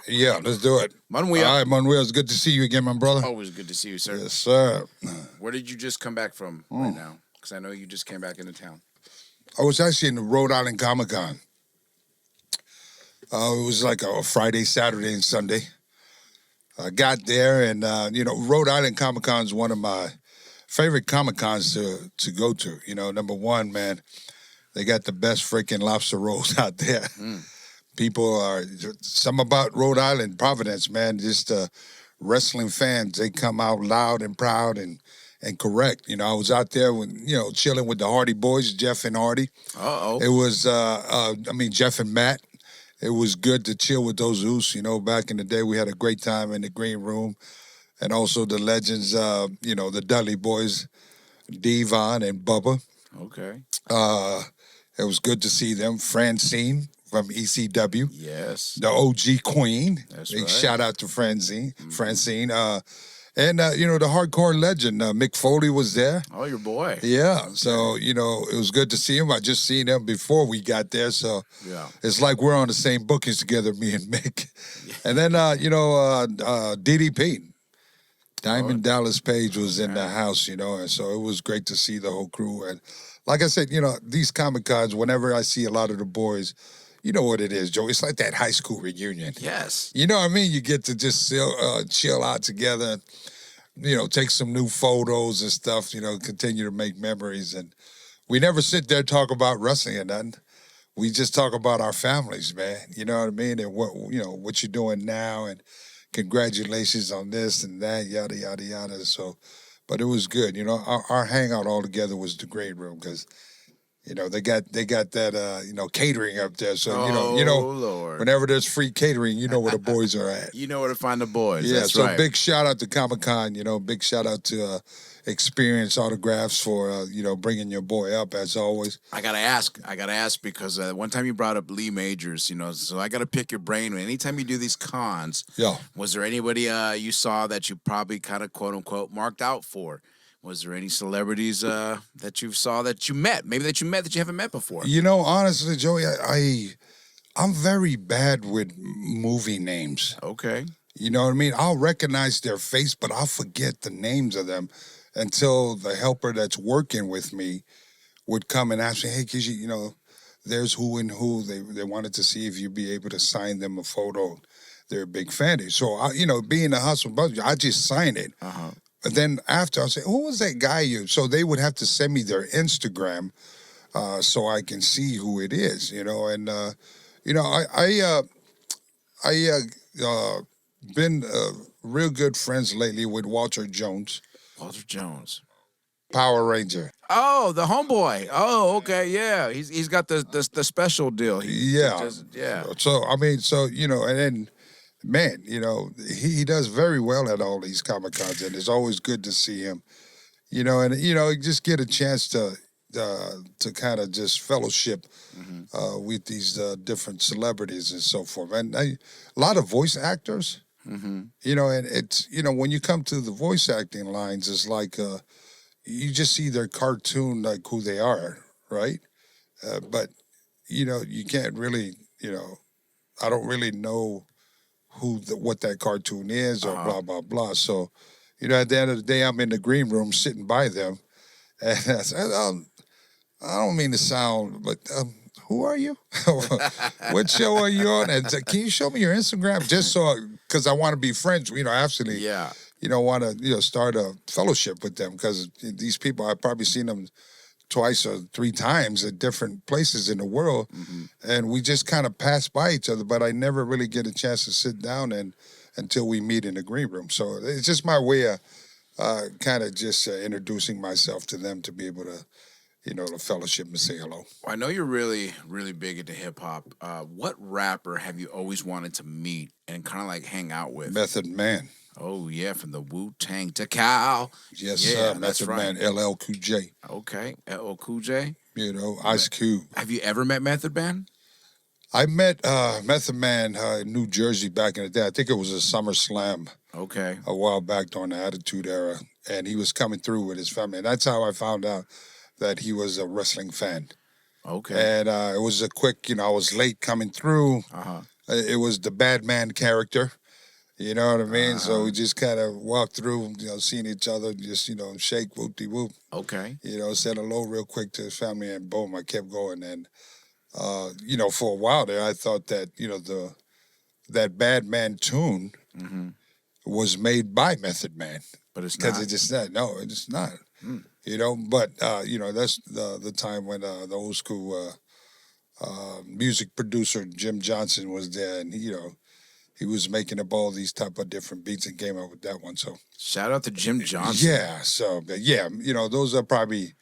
Yeah, let's do it. Manuel. All right, Manuel, it's good to see you again, my brother. Always good to see you, sir. Yes, sir. Where did you just come back from right now? Because I know you just came back into town. I was actually in the Rhode Island Comic Con. It was like a Friday, Saturday, and Sunday. I got there, and Rhode Island Comic Con is one of my favorite Comic Cons to go to. You know, number one, man, they got the best freaking lobster rolls out there. People are some about Rhode Island, Providence, man. Just wrestling fans, they come out loud and proud and correct. You know, I was out there when chilling with the Hardy Boys, Jeff and Hardy. It was, Jeff and Matt. It was good to chill with those Zeus. You know, back in the day, we had a great time in the green room, and also the legends. The Dudley Boys, Devon and Bubba. Okay. It was good to see them. Francine from ECW. Yes. The OG Queen. That's Big right. shout out to Francine. Francine. And the hardcore legend, Mick Foley was there. Oh, your boy. Yeah. Okay. So, it was good to see him. I just seen him before we got there. So it's like we're on the same bookings together, me and Mick. Yeah. And then, DDP. Diamond Dallas Page was in the house, and so it was great to see the whole crew. And like I said, these Comic Cons, whenever I see a lot of the boys, you know what it is, Joe. It's like that high school reunion. Yes. You know what I mean? You get to just chill out together, take some new photos and stuff, continue to make memories. And we never sit there and talk about wrestling or nothing. We just talk about our families, man. You know what I mean? And what you're doing now, and congratulations on this and that, yada, yada, yada. So, but it was good. Our hangout all together was the great room because, they got that, catering up there. So, Lord. Whenever there's free catering, you know where the boys are at. You know where to find the boys. Yeah, That's so right. Big shout out to Comic-Con, big shout out to Experience Autographs for, bringing your boy up as always. I gotta ask because one time you brought up Lee Majors, so I gotta pick your brain. Anytime you do these cons, was there anybody you saw that you probably kind of quote unquote marked out for? Was there any celebrities that you saw that you met, maybe that you haven't met before? Honestly, Joey, I'm very bad with movie names. Okay. You know what I mean? I'll recognize their face, but I'll forget the names of them until the helper that's working with me would come and ask me, hey, Kishi, there's who and who. They wanted to see if you'd be able to sign them a photo. They're a big fan. So, being a hustle budget, I just sign it. Uh-huh. But then after, I'll say, who was that guy you? So they would have to send me their Instagram so I can see who it is, And, I been real good friends lately with Walter Jones. Walter Jones. Power Ranger. Oh, the homeboy. Oh, okay, yeah. He's got the special deal. Yeah. So, and then, man, he does very well at all these Comic Cons, and it's always good to see him. And just get a chance to kind of just fellowship with these different celebrities and so forth. And a lot of voice actors, and it's, when you come to the voice acting lines, it's like you just see their cartoon, like who they are, right? But, you can't really, I don't really know what that cartoon is or blah, blah, blah. So, at the end of the day, I'm in the green room sitting by them. And I said, I don't mean to sound, but who are you? What show are you on? And can you show me your Instagram? Just so, because I want to be friends, absolutely. Yeah. Want to, start a fellowship with them because these people, I've probably seen them twice or three times at different places in the world. And we just kind of pass by each other, but I never really get a chance to sit down until we meet in the green room. So it's just my way of kind of just introducing myself to them to be able to, the fellowship and say hello. Well, I know you're really, really big into hip hop. What rapper have you always wanted to meet and kind of like hang out with? Method Man. Oh, yeah, from the Wu-Tang to Cal. Yes, sir. Method Man, LL Cool J. Okay, LL Cool J. Ice Cube. Have you ever met Method Man? I met Method Man in New Jersey back in the day. I think it was a SummerSlam. Okay. A while back during the Attitude Era. And he was coming through with his family. And that's how I found out that he was a wrestling fan. Okay. And it was a quick, I was late coming through. it was the bad man character. You know what I mean? So we just kind of walked through, seeing each other, just, shake, whoop-de-whoop. Okay. Said hello real quick to his family, and boom, I kept going. And, for a while there, I thought that, that Bad Man tune was made by Method Man. But it's not. Because it just not. No, it's not. But, that's the time when the old school music producer, Jim Johnson, was there, and, he was making up all these type of different beats and came up with that one. So shout out to Jim Johnson. Yeah. So those are probably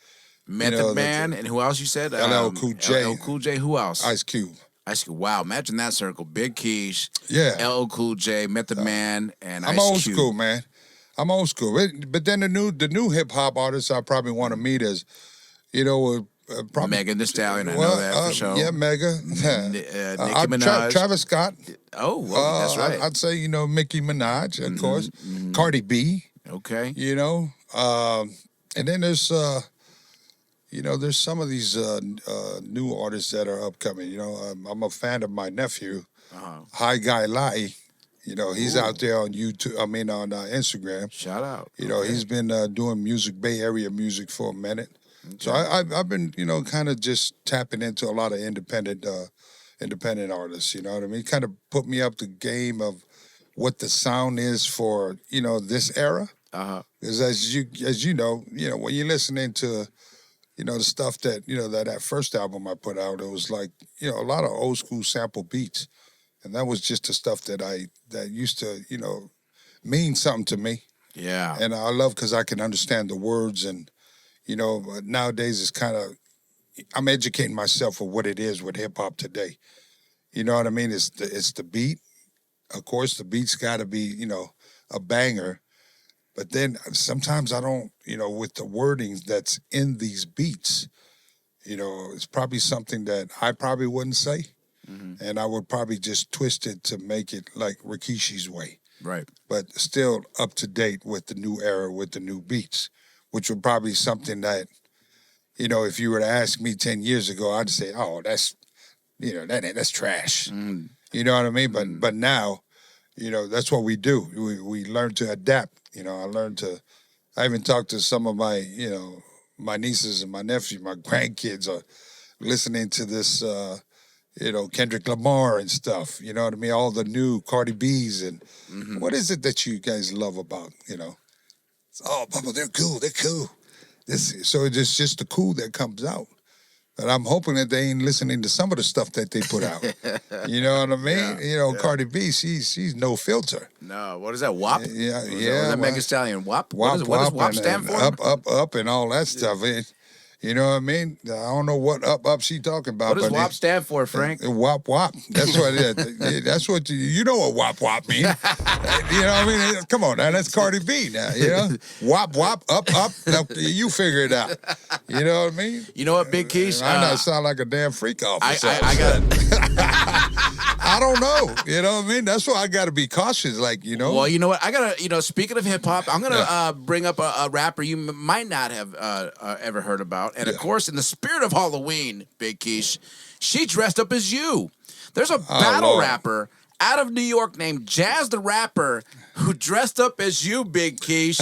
Method Man, and who else you said? LL Cool J. LL Cool J. Who else? Ice Cube. Ice Cube. Wow, imagine that circle: Big Keish, LL Cool J, Method Man, and Ice Cube. I'm old school, man. I'm old school. But then the new hip hop artists I probably want to meet is, probably Megan Thee Stallion. I know that for sure. Yeah, Mega. Nicki Minaj. Travis Scott. Oh, well, that's right. I'd say Nicki Minaj, of course. Cardi B. Okay. And then there's there's some of these new artists that are upcoming. I'm a fan of my nephew, High Guy Lai. He's out there on YouTube. On Instagram. Shout out. He's been doing music, Bay Area music for a minute. Okay. So I've been, kind of just tapping into a lot of independent artists. You know what I mean? Kind of put me up the game of what the sound is for, this era. Because as you know, when you're listening to, the stuff that that first album I put out, it was like, a lot of old school sample beats, and that was just the stuff that used to, mean something to me. Yeah. And I love because I can understand the words and. Nowadays it's kind of, I'm educating myself of what it is with hip hop today. You know what I mean? It's the beat. Of course, the beat's got to be, a banger. But then sometimes I don't, with the wordings that's in these beats, it's probably something that I probably wouldn't say. And I would probably just twist it to make it like Rikishi's way. Right. But still up to date with the new era, with the new beats. Which would probably something that, if you were to ask me 10 years ago, I'd say, oh, that's, that's trash. You know what I mean? But now, that's what we do. We learn to adapt. I even talked to some of my, my nieces and my nephews, my grandkids are listening to this, Kendrick Lamar and stuff. You know what I mean? All the new Cardi B's and what is it that you guys love about, Oh, Papa, they're cool. So it's just the cool that comes out. But I'm hoping that they ain't listening to some of the stuff that they put out. You know what I mean? Yeah, Cardi B, she's no filter. No, what is that? WAP? Yeah. What is that Megan Thee Stallion? WAP? What does WAP stand for? Up, and all that stuff. You know what I mean? I don't know what up she talking about. What does WAP stand for, Frank? WAP. That's what it is. That's what you know what WAP means. You know what I mean? Come on now, that's Cardi B now, WAP, up. You figure it out. You know what I mean? You know what, Big Keish? I know I sound like a damn freak off. I got I don't know. You know what I mean? That's why I got to be cautious, Well, you know what? I got to, speaking of hip-hop, I'm going to bring up a rapper you might not have ever heard about. And, of course, in the spirit of Halloween, Big Keish, she dressed up as you. There's a battle rapper out of New York named Jazz the Rapper who dressed up as you, Big Keish.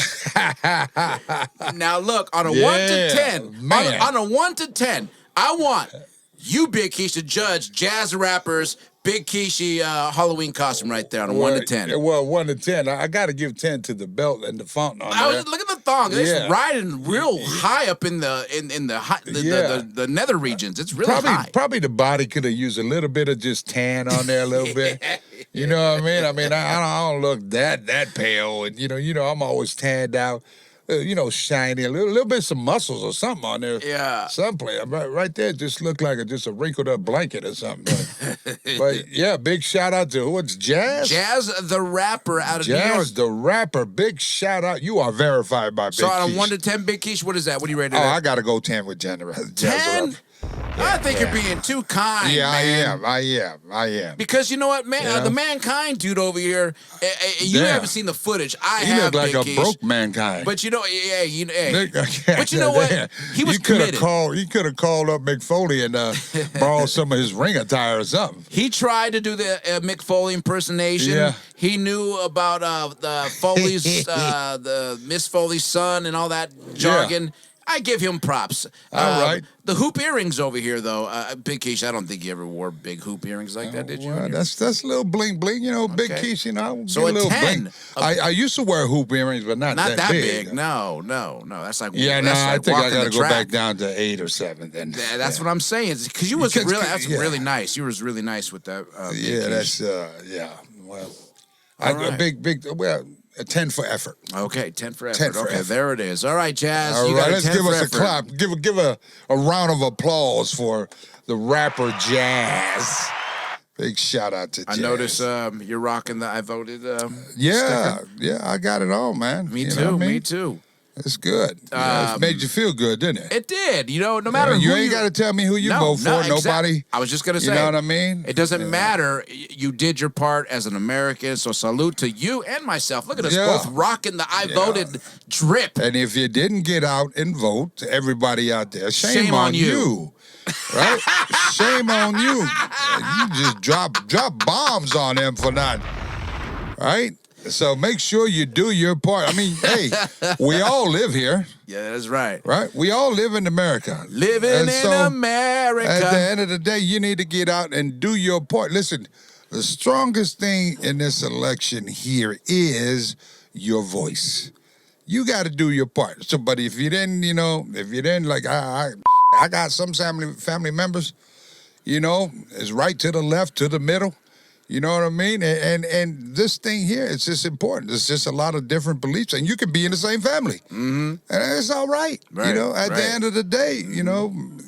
Now, look, on a 1 to 10, on a 1 to 10, I want you, Big Keish, to judge Jazz the Rapper's Big Keishi Halloween costume right there on a 1 to 10. Well, 1 to 10. I got to give 10 to the belt and the fountain on there. Look at the thong. It's riding real high up in the nether regions. It's really high. Probably the body could have used a little bit of just tan on there a little bit. You know what I mean? I don't look that pale, and I'm always tanned out. Shiny, a little bit some muscles or something on there. Yeah. Someplace. Right there just looked like just a wrinkled up blanket or something. But yeah, big shout out to what's Jazz? Jazz the Rapper out of New York. Jazz the Rapper, big shout out. You are verified by Big Keish. So on a 1 to 10, Big Keish, what is that? What are you rated at? I got to go 10 with Jazz. 10? I think you're being too kind. Yeah, man. I am. Because you know what, man, the Mankind dude over here, you haven't seen the footage. I have. He looked like a broke Mankind. But you know, but you know what? He was committed. He could have called up Mick Foley and borrowed some of his ring attire or something. He tried to do the Mick Foley impersonation. Yeah. He knew about the Foley's, the Miss Foley's son and all that jargon. I give him props. All right. The hoop earrings over here, though, Big Keish, I don't think you ever wore big hoop earrings like that, did you? Well, that's a little bling bling, Big Keish, So a little 10. bling. I used to wear hoop earrings, but not that big. No. That's like I think I got to go back down to 8 or 7 then. That's what I'm saying. Because you was really nice. You was really nice with that. Well, a 10 for effort. Okay, 10 for effort. Okay, there it is. All right, Jazz. All right, let's give us effort. a clap. Give a round of applause for the rapper Jazz. Big shout out to Jazz. I notice you're rocking the I voted sticker. Yeah, I got it on, man. Me too. It's good. It made you feel good, didn't it? It did. No matter who you ain't got to tell me who you vote for. Nobody. I was just gonna say. You know what I mean? It doesn't matter. You did your part as an American. So salute to you and myself. Look at us both rocking the I voted drip. And if you didn't get out and vote, everybody out there, shame on you. Right? Shame on you. You just drop bombs on them for not. Right? So make sure you do your part. I mean, hey, we all live here. Yeah, that's right. Right? We all live in America. Living in America. At the end of the day, you need to get out and do your part. Listen, the strongest thing in this election here is your voice. You got to do your part. So, but if you didn't, like I got some family members, it's right to the left, to the middle. You know what I mean? And this thing here, it's just important. It's just a lot of different beliefs, and you can be in the same family, and it's all right. At the end of the day,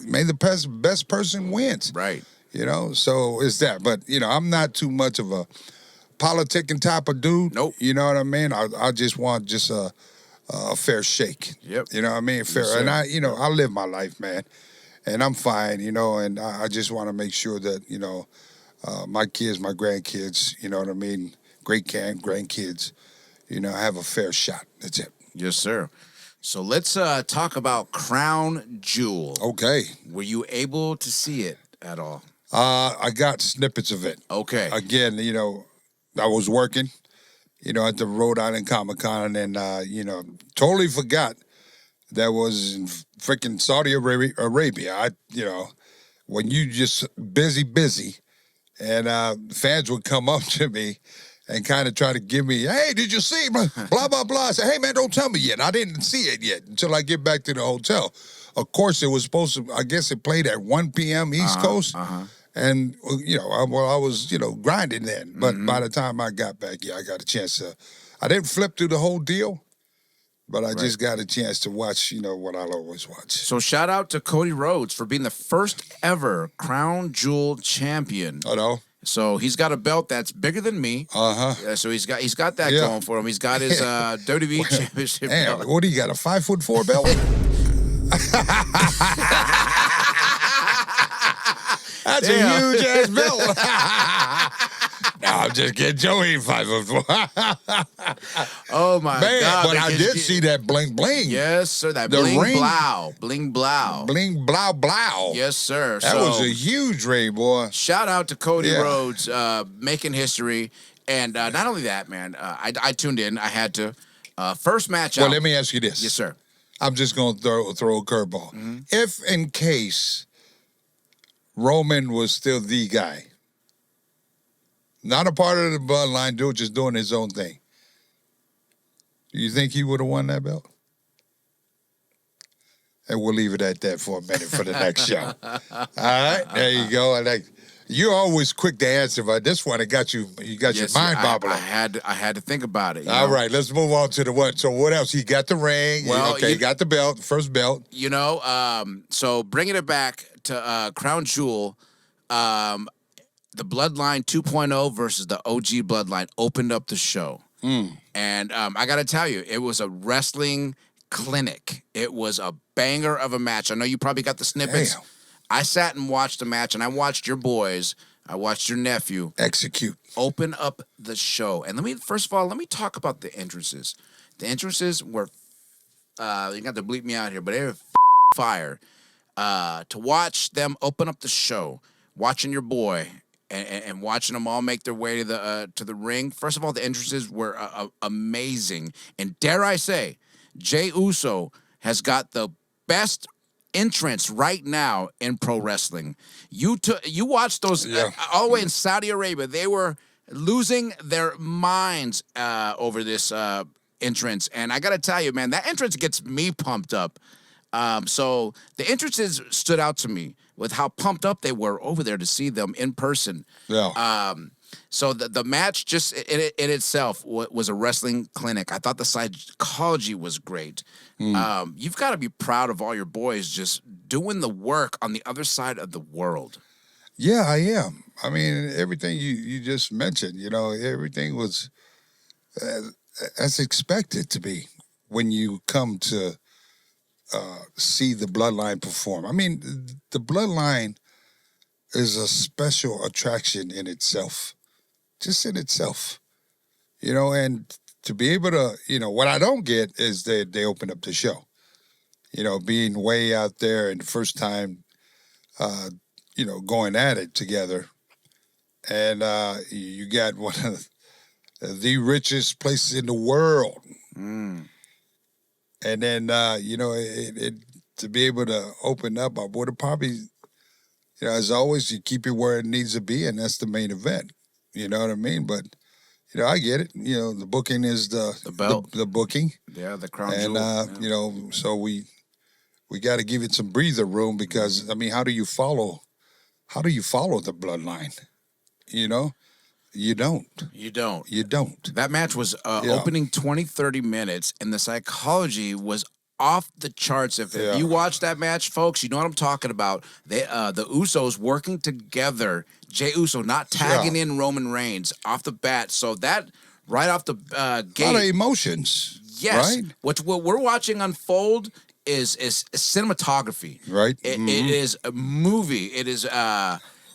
may the best person wins. Right. So it's that. But I'm not too much of a politicking type of dude. Nope. You know what I mean? I just want a fair shake. Yep. You know what I mean? Fair. Yes, and I live my life, man, and I'm fine. And I just want to make sure that my kids, my grandkids, you know what I mean? Grandkids, have a fair shot. That's it. Yes, sir. So let's talk about Crown Jewel. Okay. Were you able to see it at all? I got snippets of it. Okay. Again, I was working, at the Rhode Island Comic-Con, and, totally forgot that was in freaking Saudi Arabia. When you just busy, and fans would come up to me and kind of try to give me, hey, did you see? Blah, blah, blah. I said, hey, man, don't tell me yet. I didn't see it yet until I get back to the hotel. Of course, it was supposed to, I guess it played at 1 p.m. East Coast. And, I was, grinding then. But by the time I got back, I got a chance to, I didn't flip through the whole deal. But I just got a chance to watch, what I'll always watch. So shout out to Cody Rhodes for being the first ever Crown Jewel champion. I know. So he's got a belt that's bigger than me. So he's got that going for him. He's got his WWE championship belt. What do you got? A 5'4" belt? That's a huge ass belt. No, I'm just kidding. Joey ain't 5'4". Oh my God! But I did see that bling bling. Yes, sir. That the bling ring. blow, bling blow, bling blow blow. Yes, sir. That was a huge ring, boy. Shout out to Cody Rhodes, making history, and not only that, man. I tuned in. I had to. First match. Well, let me ask you this. Yes, sir. I'm just gonna throw a curveball. If in case Roman was still the guy. Not a part of the Bloodline, dude, just doing his own thing. Do you think he would have won that belt? And we'll leave it at that for a minute for the next show. All right, there you go. You're always quick to answer, but this one, you got your mind bobbling. I had to think about it. All right, let's move on to the what. So what else? He got the ring. Well, you got the belt, first belt. So bringing it back to Crown Jewel, the Bloodline 2.0 versus the OG Bloodline opened up the show. And I got to tell you, it was a wrestling clinic. It was a banger of a match. I know you probably got the snippets. I sat and watched the match, and I watched your boys. I watched your nephew execute, open up the show. And first of all, let me talk about the entrances. The entrances were, you got to bleep me out here, but they were fire. To watch them open up the show, watching your boy and watching them all make their way to the ring. First of all, the entrances were amazing, and dare I say, Jey Uso has got the best entrance right now in pro wrestling. You watched those all the way in Saudi Arabia. They were losing their minds over this entrance, and I gotta tell you, man, that entrance gets me pumped up. So the entrances stood out to me with how pumped up they were over there to see them in person. Yeah. So the match just in itself was a wrestling clinic. I thought the psychology was great. You've got to be proud of all your boys just doing the work on the other side of the world. Yeah, I am. I mean, everything you just mentioned, everything was as expected to be when you come to see the Bloodline perform. I mean, the Bloodline is a special attraction in itself, just in itself, and to be able to, what I don't get is that they open up the show, being way out there and the first time, going at it together. And you got one of the richest places in the world. And then, to be able to open up, I would have probably, as always, you keep it where it needs to be, and that's the main event. You know what I mean? But, I get it. The booking is the belt. The booking. Yeah, the crown jewel. So we got to give it some breather room because, I mean, how do you follow the Bloodline? You don't. You don't. You don't. That match was opening 20, 30 minutes, and the psychology was off the charts. If you watch that match, folks, you know what I'm talking about. They, the Usos working together. Jey Uso not tagging in Roman Reigns off the bat. So that right off the gate. A lot of emotions. Yes. Right? What we're watching unfold is cinematography. Right. It is a movie. It is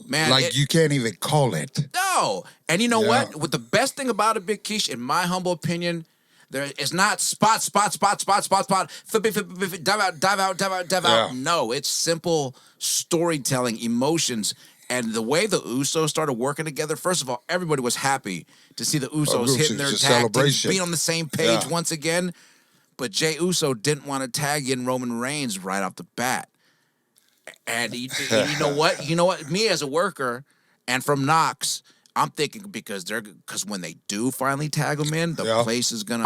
man. You can't even call it. No. And you know what? What the best thing about it, Big Keish, in my humble opinion, there is not spot, flip it, dive out. No, it's simple storytelling, emotions. And the way the Usos started working together, first of all, everybody was happy to see the Usos hitting their tag teams, being on the same page once again. But Jey Uso didn't want to tag in Roman Reigns right off the bat. And you know what? You know what? Me as a worker and from Knox, I'm thinking because when they do finally tag them in, the place is gonna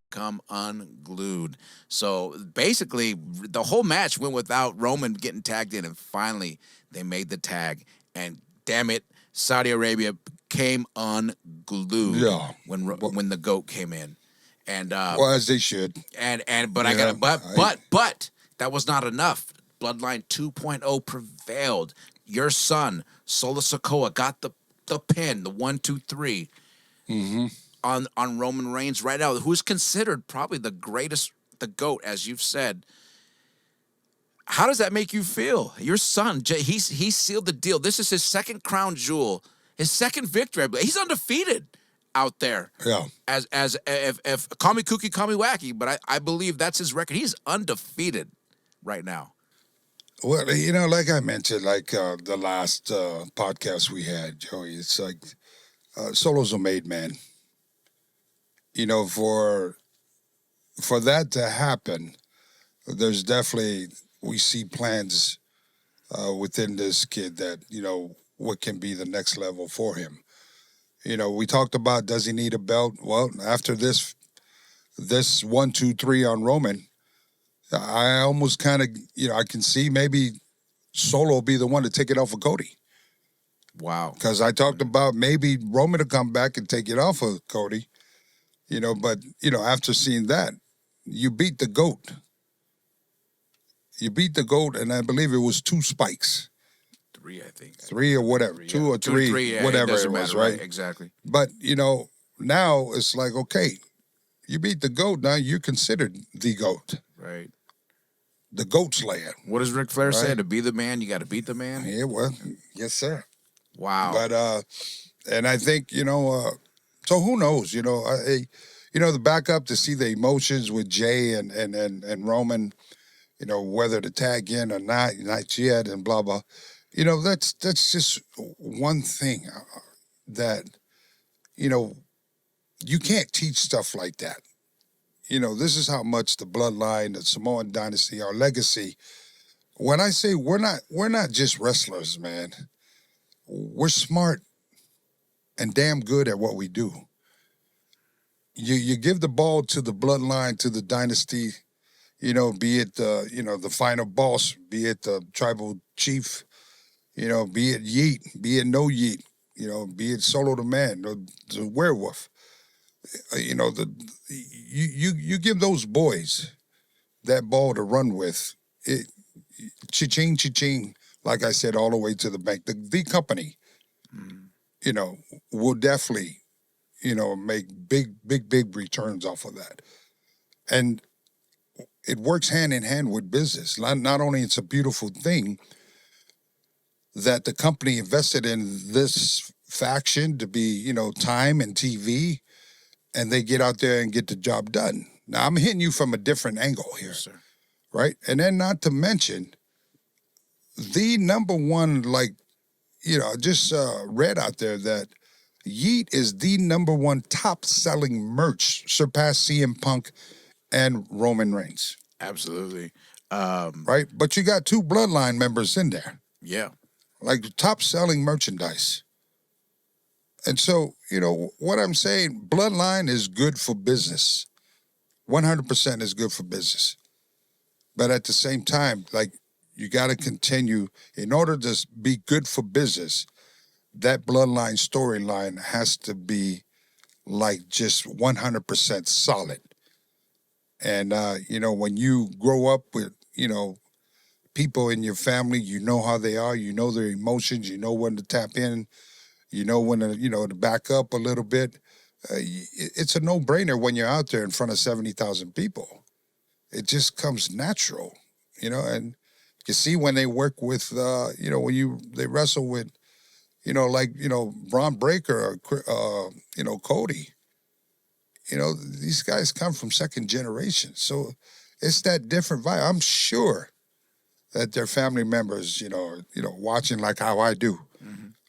come unglued. So basically, the whole match went without Roman getting tagged in, and finally they made the tag. And damn it, Saudi Arabia came unglued when the GOAT came in. And as they should. But that was not enough. Bloodline 2.0 prevailed. Your son, Solo Sikoa, got the pin, the 1, 2, 3 on Roman Reigns right now, who's considered probably the greatest, the GOAT, as you've said. How does that make you feel? Your son, he sealed the deal. This is his second crown jewel, his second victory. He's undefeated out there. Yeah. As if call me kooky, call me wacky, but I believe that's his record. He's undefeated right now. Well, like I mentioned, the last podcast we had, Joey, it's like Solo's a made man. For that to happen, there's definitely, we see plans within this kid that, what can be the next level for him. We talked about, does he need a belt? Well, after this 1, 2, 3 on Roman, I almost kind of, I can see maybe Solo will be the one to take it off of Cody. Wow. Because I talked about maybe Roman to come back and take it off of Cody, but, after seeing that, you beat the GOAT. You beat the GOAT, and I believe it was 2 spikes. 3, I think. 3 or whatever. 2 or 3, whatever it was, matter, right? Exactly. But, now it's like, okay, you beat the GOAT, now you're considered the GOAT. Right. the goat slayer. What does Ric Flair say? To be the man, you got to beat the man? Yeah, well, yes, sir. Wow. But, and I think, so who knows, the backup to see the emotions with Jay and Roman, whether to tag in or not yet, and blah, blah. That's just one thing that, you can't teach stuff like that. This is how much the bloodline, the Samoan dynasty, our legacy. When I say we're not just wrestlers, man. We're smart and damn good at what we do. You give the ball to the bloodline, to the dynasty, be it the final boss, be it the tribal chief, be it Yeet, be it no Yeet, be it Solo the Man, the werewolf. You give those boys that ball to run with, cha-ching, cha-ching, like I said, all the way to the bank. The company, will definitely, make big returns off of that. And it works hand in hand with business. Not only it's a beautiful thing that the company invested in this faction to be, time and TV, and they get out there and get the job done. Now, I'm hitting you from a different angle here, yes, sir. Right? And then not to mention, the number one, just read out there that Yeet is the number one top-selling merch, surpassed CM Punk and Roman Reigns. Absolutely. Right? But you got 2 Bloodline members in there. Yeah. Like top-selling merchandise. And so, what I'm saying, Bloodline is good for business. 100% is good for business. But at the same time, you got to continue, in order to be good for business, that Bloodline storyline has to be just 100% solid. And, when you grow up with, people in your family, you know how they are, you know their emotions, you know when to tap in, you know when to, to back up a little bit. It's a no-brainer when you're out there in front of 70,000 people. It just comes natural, and you see when they work with, when they wrestle with, Braun Breaker or, Cody. These guys come from second generation. So it's that different vibe. I'm sure that their family members, are, watching like how I do,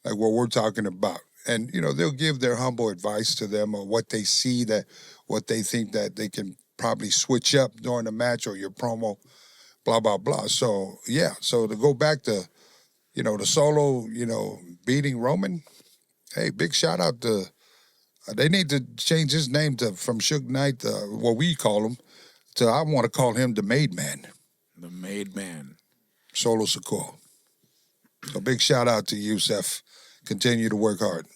like what we're talking about. And, they'll give their humble advice to them on what they see, what they think that they can probably switch up during the match or your promo, blah, blah, blah. So, yeah. So to go back to, the Solo, beating Roman, hey, big shout out to, they need to change his name from Suge Knight, what we call him, to I want to call him the Made Man. The Made Man. Solo Sikoa. So big shout out to you, Seth. Continue to work hard.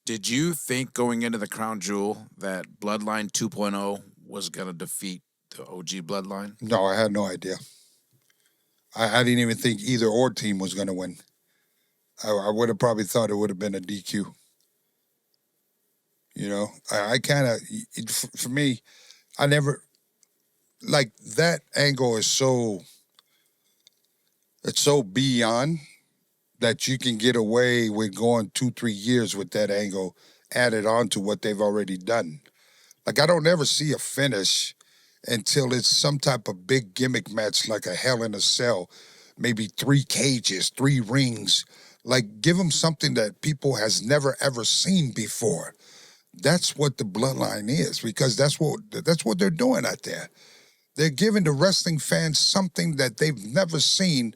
Did you think going into the Crown Jewel that Bloodline 2.0 was going to defeat the OG Bloodline? No, I had no idea. I didn't even think either or team was going to win. I would have probably thought it would have been a DQ. I kind of, for me, I never, that angle is it's so beyond that you can get away with going 2-3 years with that angle added on to what they've already done. I don't ever see a finish until it's some type of big gimmick match like a Hell in a Cell, maybe 3 cages, 3 rings. Give them something that people has never, ever seen before. That's what the Bloodline is, because that's what they're doing out there. They're giving the wrestling fans something that they've never seen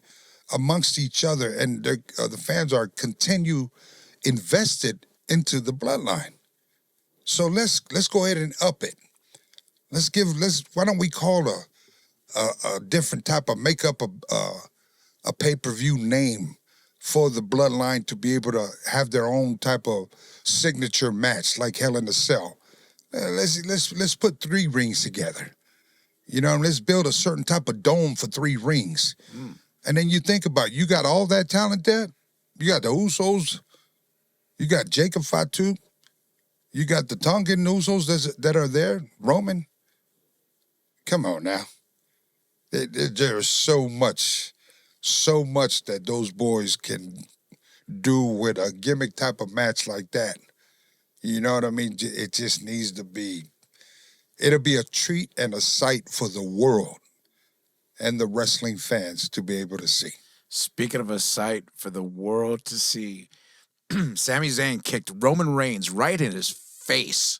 amongst each other, and the fans are continue invested into the Bloodline. So let's go ahead and up it. Why don't we call a different type of makeup a pay-per-view name for the Bloodline to be able to have their own type of signature match like Hell in a Cell. Let's put 3 rings together. Let's build a certain type of dome for 3 rings. And then you think about it, you got all that talent there. You got the Usos. You got Jacob Fatu. You got the Tongan Usos that are there. Roman. Come on now. There's so much that those boys can do with a gimmick type of match like that. You know what I mean? It just needs to be. It'll be a treat and a sight for the world and the wrestling fans to be able to see. Speaking of a sight for the world to see, Sami Zayn kicked Roman Reigns right in his face.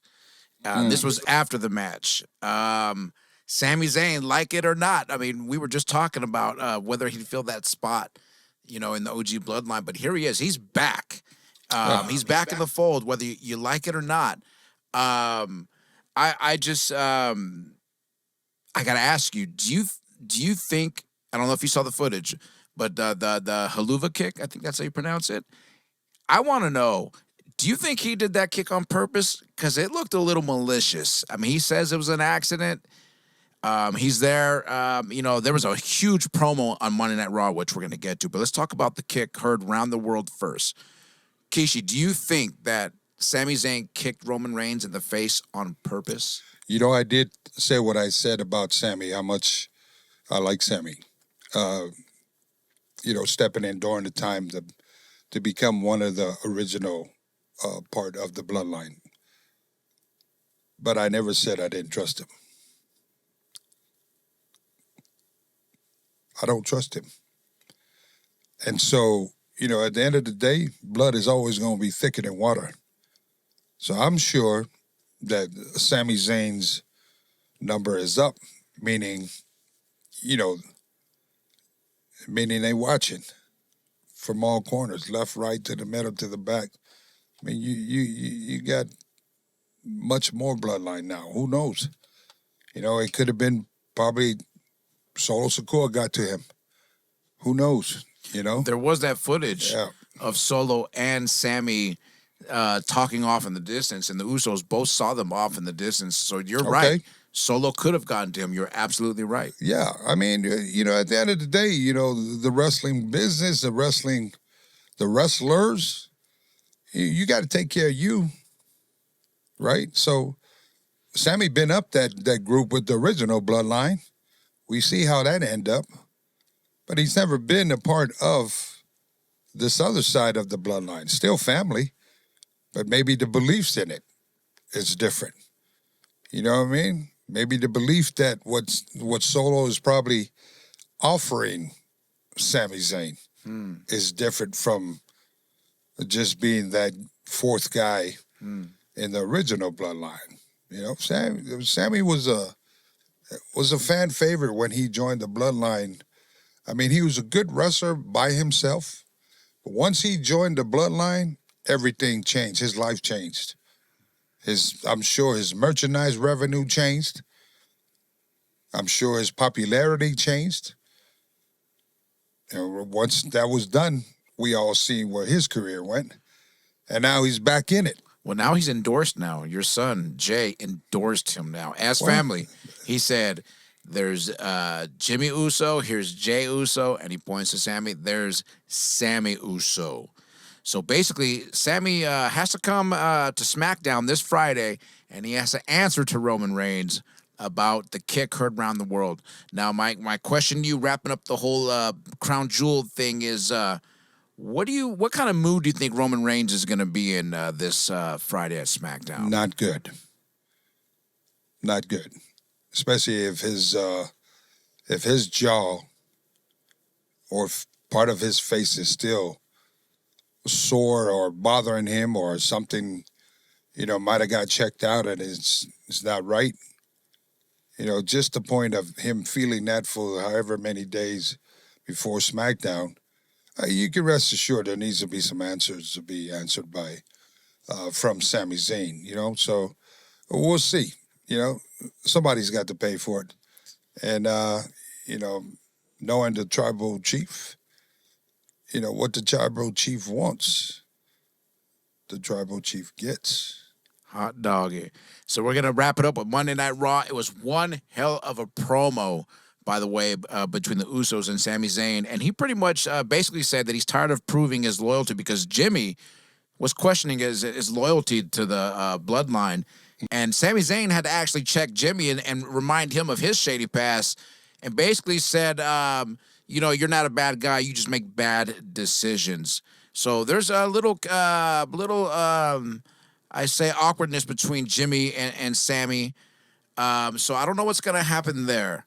This was after the match. Sami Zayn, like it or not, I mean, we were just talking about whether he'd fill that spot, in the OG Bloodline, but here he is. He's back. He's back in the fold, whether you like it or not. I just I gotta ask you, do you think, I don't know if you saw the footage, but the haluva kick, I think that's how you pronounce it. I want to know, do you think he did that kick on purpose? Because it looked a little malicious. I mean, he says it was an accident. He's there. There was a huge promo on Monday Night Raw, which we're going to get to. But let's talk about the kick heard around the world first. Kishi, do you think that Sami Zayn kicked Roman Reigns in the face on purpose? I did say what I said about Sami, how much I like Sami. Stepping in during the time to become one of the original part of the Bloodline. But I never said I didn't trust him. I don't trust him. And so, at the end of the day, blood is always going to be thicker than water. So I'm sure that Sami Zayn's number is up, meaning they watching from all corners, left, right, to the middle, to the back. I mean, you got much more Bloodline now. Who knows? It could have been probably Solo Sikoa got to him. Who knows? There was that footage of Solo and Sami talking off in the distance, and the Usos both saw them off in the distance. So you're right. Solo could have gotten to him. You're absolutely right. Yeah. I mean, at the end of the day, the wrestling business, the wrestlers, you got to take care of you, right? So Sami been up that group with the original Bloodline. We see how that end up. But he's never been a part of this other side of the Bloodline. Still family, but maybe the beliefs in it is different. You know what I mean? Maybe the belief that what Solo is probably offering Sami Zayn is different from just being that fourth guy in the original Bloodline. Sami was a fan favorite when he joined the Bloodline. I mean, he was a good wrestler by himself. But once he joined the Bloodline, everything changed. His life changed. I'm sure his merchandise revenue changed. I'm sure his popularity changed. Once that was done, we all seen where his career went. And now he's back in it. Well, now he's endorsed now. Your son, Jay, endorsed him now. As family, he said, there's Jimmy Uso, here's Jay Uso, and he points to Sami. There's Sami Uso. So basically, Sami has to come to SmackDown this Friday, and he has to answer to Roman Reigns about the kick heard around the world. Now, my question to you, wrapping up the whole Crown Jewel thing, is what kind of mood do you think Roman Reigns is going to be in this Friday at SmackDown? Not good. Not good. Especially if his jaw or if part of his face is still sore or bothering him or something, might have got checked out and it's not right. Just the point of him feeling that for however many days before SmackDown, you can rest assured there needs to be some answers to be answered by from Sami Zayn. So we'll see. Somebody's got to pay for it. And, knowing the tribal chief, what the tribal chief wants, the tribal chief gets. Hot doggy. So we're going to wrap it up with Monday Night Raw. It was one hell of a promo, by the way, between the Usos and Sami Zayn. And he pretty much basically said that he's tired of proving his loyalty because Jimmy was questioning his loyalty to the Bloodline. And Sami Zayn had to actually check Jimmy and remind him of his shady past and basically said, you're not a bad guy. You just make bad decisions. So there's a little, I say awkwardness between Jimmy and Sami. So I don't know what's going to happen there.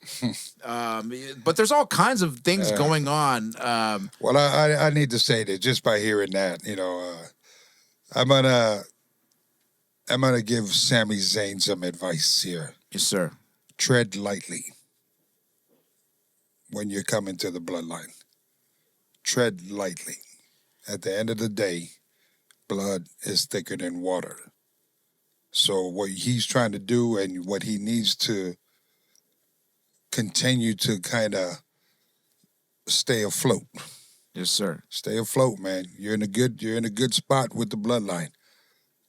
But there's all kinds of things going on. Well, I need to say that just by hearing that, I'm gonna give Sami Zayn some advice here. Yes, sir. Tread lightly when you're coming to the bloodline. Tread lightly. At the end of the day, blood is thicker than water. So what he's trying to do and what he needs to continue to kind of stay afloat. Yes, sir. Stay afloat, man. You're in a good spot with the bloodline,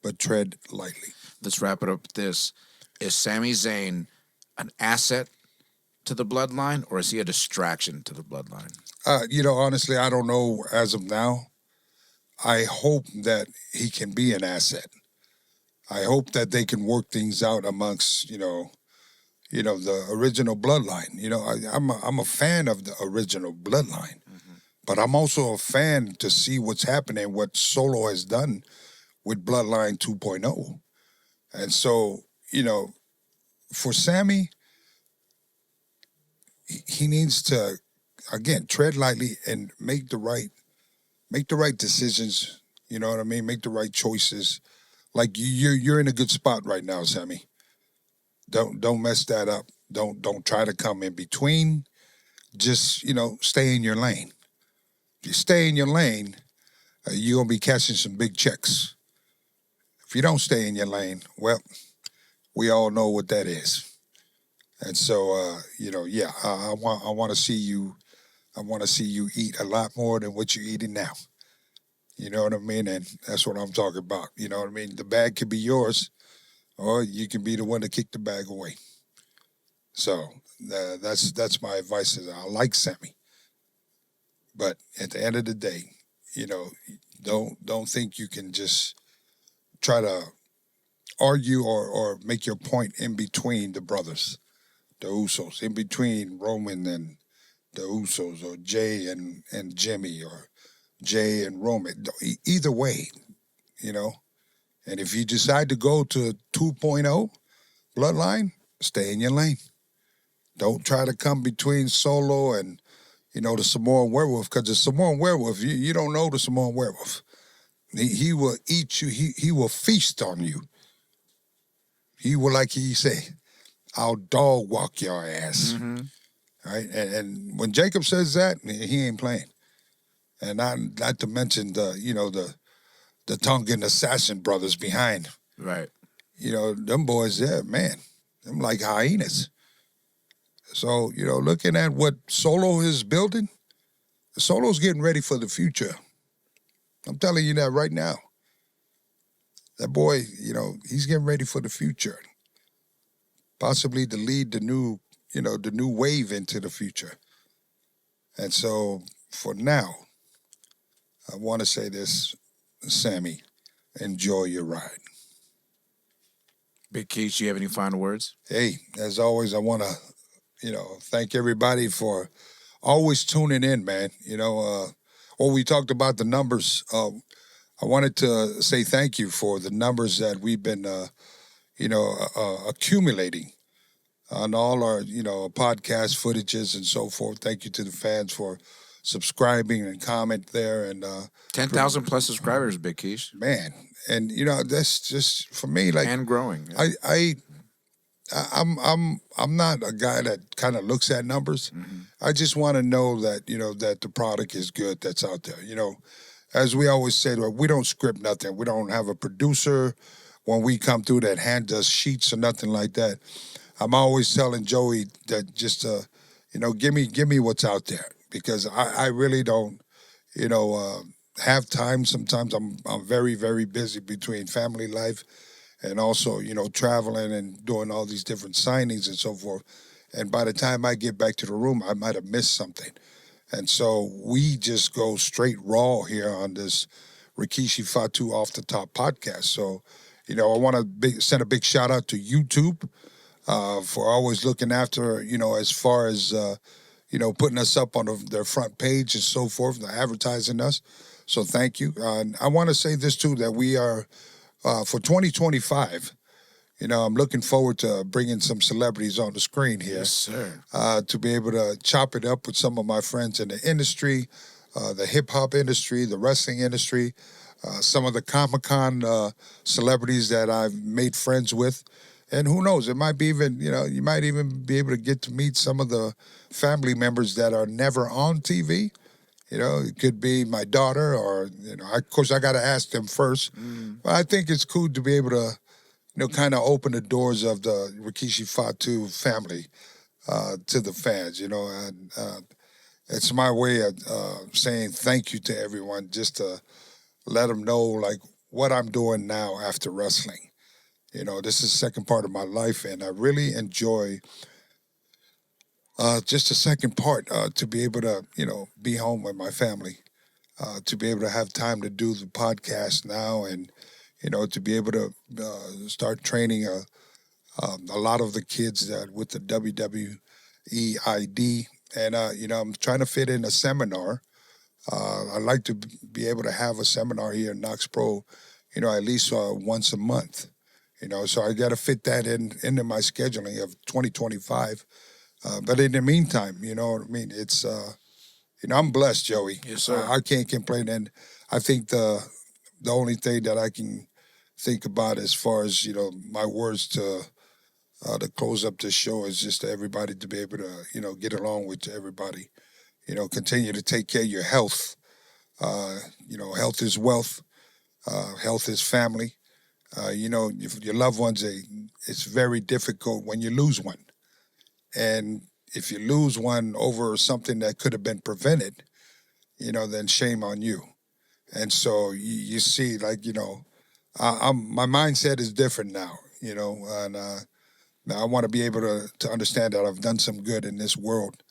but tread lightly. Let's wrap it up with this. Is Sami Zayn an asset to the bloodline, or is he a distraction to the bloodline? Honestly, I don't know as of now. I hope that he can be an asset. I hope that they can work things out amongst, the original bloodline. I'm a fan of the original bloodline, but I'm also a fan to see what's happening, what Solo has done with Bloodline 2.0. And so, for Sami, he needs to, again, tread lightly and make the right decisions. You know what I mean? Make the right choices. Like you're in a good spot right now, Sami. Don't mess that up. Don't try to come in between. Just stay in your lane. If you stay in your lane, you're gonna be catching some big checks. If you don't stay in your lane, well, we all know what that is. And so, I want to see you. I want to see you eat a lot more than what you're eating now. You know what I mean? And that's what I'm talking about. You know what I mean? The bag could be yours, or you can be the one to kick the bag away. So that's my advice. I like Sami, but at the end of the day, don't think you can just try to argue or make your point in between the brothers, the Usos, in between Roman and the Usos, or Jay and Jimmy, or Jay and Roman. Either way, And if you decide to go to 2.0 bloodline, stay in your lane. Don't try to come between Solo and, the Samoan werewolf, because the Samoan werewolf, you don't know the Samoan werewolf. He will eat you. He will feast on you. He will, like he say, I'll dog walk your ass. Mm-hmm. Right? And when Jacob says that, he ain't playing. And not to mention the Tongan assassin brothers behind. Right. Them boys there, man, them like hyenas. So, looking at what Solo is building, Solo's getting ready for the future. I'm telling you that right now. That boy, he's getting ready for the future. Possibly to lead the new wave into the future. And so, for now, I want to say this, Sami, enjoy your ride. Big Keith, you have any final words? Hey, as always, I want to, thank everybody for always tuning in, man. We talked about the numbers. I wanted to say thank you for the numbers that we've been, accumulating on all our, podcast footages and so forth. Thank you to the fans for subscribing and comment there. And 10,000 plus subscribers, Big Keith. Man, and that's just for me, like, and growing. Yeah. I'm not a guy that kind of looks at numbers. Mm-hmm. I just want to know that that the product is good that's out there. As we always say, we don't script nothing. We don't have a producer when we come through that hand us sheets or nothing like that. I'm always telling Joey that just give me what's out there, because I really don't have time. Sometimes I'm very, very busy between family life and also, traveling and doing all these different signings and so forth. And by the time I get back to the room, I might have missed something. And so we just go straight raw here on this Rikishi Fatu Off the Top podcast. So, I want to send a big shout out to YouTube. for always looking after, as far as, putting us up on their front page and so forth, advertising us. So thank you. And I want to say this too, that we are, for 2025, I'm looking forward to bringing some celebrities on the screen here. Yes, sir. To be able to chop it up with some of my friends in the industry, the hip-hop industry, the wrestling industry, some of the Comic-Con celebrities that I've made friends with. And who knows, it might be even, you might even be able to get to meet some of the family members that are never on TV. It could be my daughter or, of course, I got to ask them first. But I think it's cool to be able to, kind of open the doors of the Rikishi Fatu family to the fans, and it's my way of saying thank you to everyone, just to let them know, like, what I'm doing now after wrestling. This is the second part of my life, and I really enjoy just the second part, to be able to, be home with my family, to be able to have time to do the podcast now, and, to be able to start training a lot of the kids with the WWE ID. And, I'm trying to fit in a seminar. I'd like to be able to have a seminar here in Knox Pro, at least once a month. So I got to fit that into my scheduling of 2025. But in the meantime, what I mean? It's, I'm blessed, Joey. Yes, sir. I can't complain. And I think the only thing that I can think about as far as, my words to close up this show is just everybody to be able to, get along with everybody. Continue to take care of your health. Health is wealth. Health is family. If your loved ones, it's very difficult when you lose one. And if you lose one over something that could have been prevented, then shame on you. And so you see, like, my mindset is different now, and now I want to be able to understand that I've done some good in this world,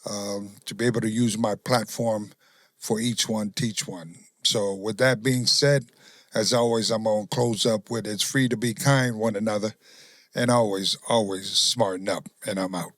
to be able to use my platform for each one, teach one. So with that being said, as always, I'm going to close up with it's free to be kind one another, and always, always smarten up, and I'm out.